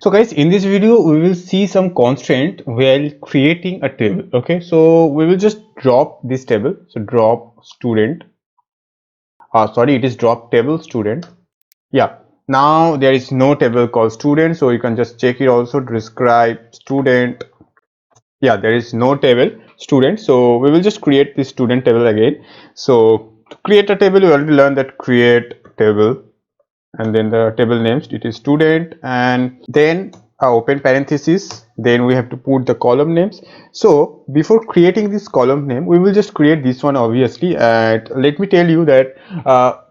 So guys, in this video we will see some constraint while creating a table. Okay, so we will just drop this table. So drop student, sorry, it is drop table student. Yeah, now there is no table called student, so you can just check it also to describe student. Yeah, there is no table student, so we will just create this student table again. So to create a table, we already learned that create table, and then the table names, it is student, and then open parenthesis, then we have to put the column names. So before creating this column name, we will just create this one obviously, and let me tell you that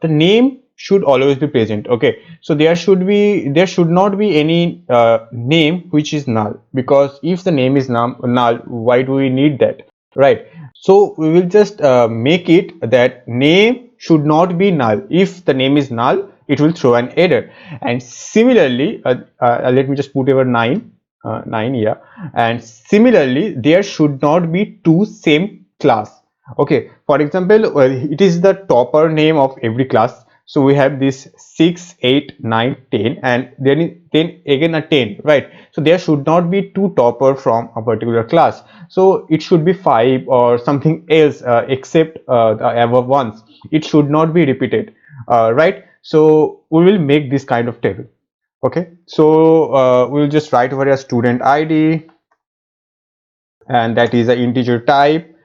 the name should always be present. Okay, so there should not be any name which is null, because if the name is null, why do we need that, right? So we will just make it that name should not be null. If the name is null, it will throw an error. And similarly, let me just put over 9, 9, yeah. And similarly, there should not be two same class. Okay, for example, it is the topper name of every class. So we have this 6, 8, 9, 10, and then again a 10, right? So there should not be two topper from a particular class. So it should be 5 or something else, except the above ones. It should not be repeated, right? So we will make this kind of table. Okay, so we'll just write over a student ID, and that is an integer type.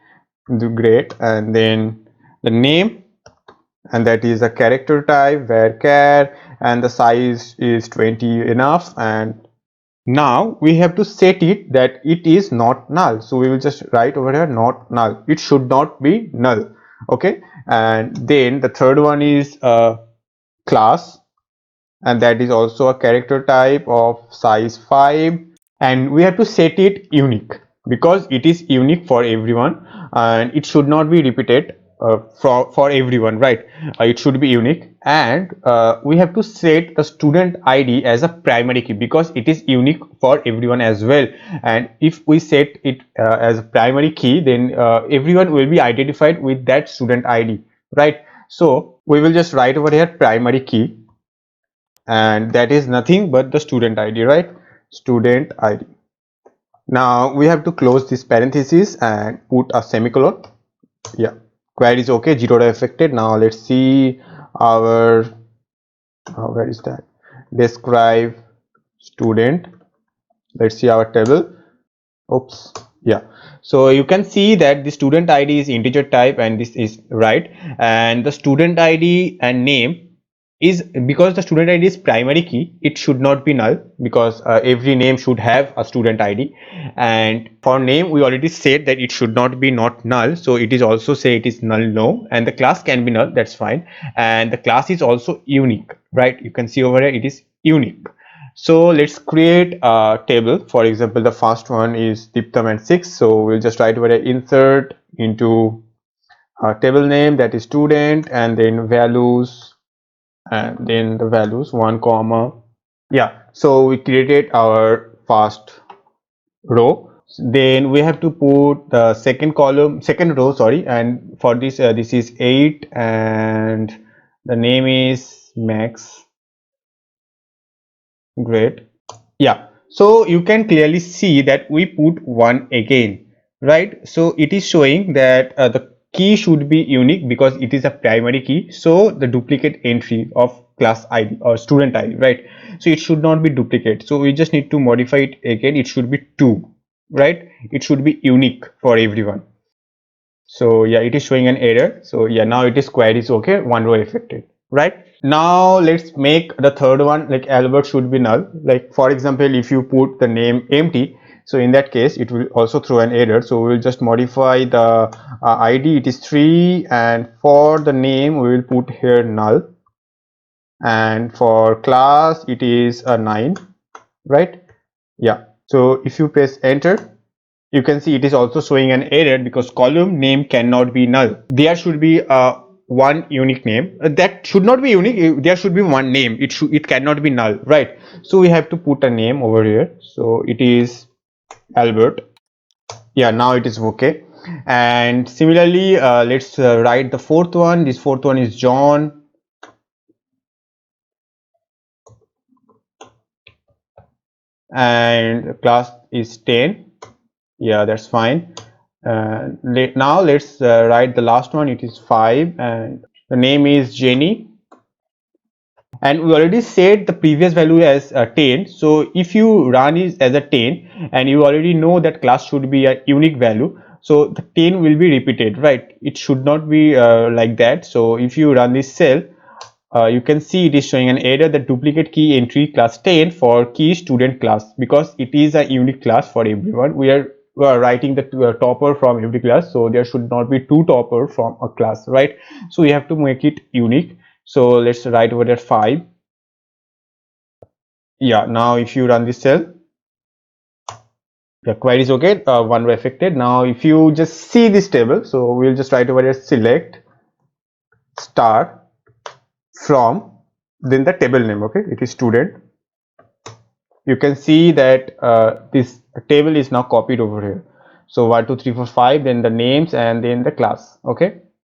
Great. And then the name, and that is a character type, varchar, and the size is 20 enough. And now we have to set it that it is not null, so we will just write over here not null. It should not be null. Okay, and then the third one is class, and that is also a character type of size 5, and we have to set it unique because it is unique for everyone, and it should not be repeated for everyone, right? It should be unique. And we have to set the student ID as a primary key because it is unique for everyone as well. And if we set it as a primary key, then everyone will be identified with that student ID, right? So we will just write over here primary key, and that is nothing but the student ID, right? Student ID. Now we have to close this parenthesis and put a semicolon. Yeah, query is okay, zero data affected. Now let's see our where is that, describe student. Let's see our table. Oops, yeah. So you can see that the student ID is integer type, and this is right. And the student ID and name is, because the student ID is primary key, it should not be null, because every name should have a student ID. And for name, we already said that it should not be not null, so it is also say it is null, no. And the class can be null, that's fine. And the class is also unique, right? You can see over here it is unique. So let's create a table. For example, the first one is Deeptham and 6. So we'll just write over a insert into a table name, that is student, and then values, and then the values 1 comma. Yeah, so we created our first row. Then we have to put the second row, sorry. And for this, this is 8, and the name is Max. Great. Yeah, so you can clearly see that we put 1 again, right? So it is showing that the key should be unique because it is a primary key. So the duplicate entry of class ID or student ID, right? So it should not be duplicate. So we just need to modify it again. It should be 2, right? It should be unique for everyone. So yeah, it is showing an error. So yeah, now it is query is okay, 1 row affected, right? Now let's make the third one, like Albert should be null. Like for example, if you put the name empty, so in that case it will also throw an error. So we will just modify the ID, it is 3, and for the name we will put here null, and for class it is a 9, right? Yeah, so if you press enter, you can see it is also showing an error because column name cannot be null. There should be one unique name. That should not be unique. There should be one name. It cannot be null, right? So we have to put a name over here. So it is Albert. Yeah, now it is okay. And similarly, let's write the fourth one. This fourth one is John. and class is 10. Yeah, that's fine. Now let's write the last one. It is 5 and the name is Jenny, and we already set the previous value as 10. So if you run it as a 10 and you already know that class should be a unique value, so the 10 will be repeated, right? It should not be like that. So if you run this cell, you can see it is showing an error, the duplicate key entry class 10 for key student class, because it is a unique class for everyone. We are writing the topper from every class, so there should not be two topper from a class, right? So we have to make it unique. So let's write over there 5. Yeah, now if you run this cell, the query is okay, one row affected. Now if you just see this table, so we'll just write over here select star from, then the table name, okay, it is student. You can see that this table is now copied over here. So 1 2 3 4 5, then the names and then the class, okay.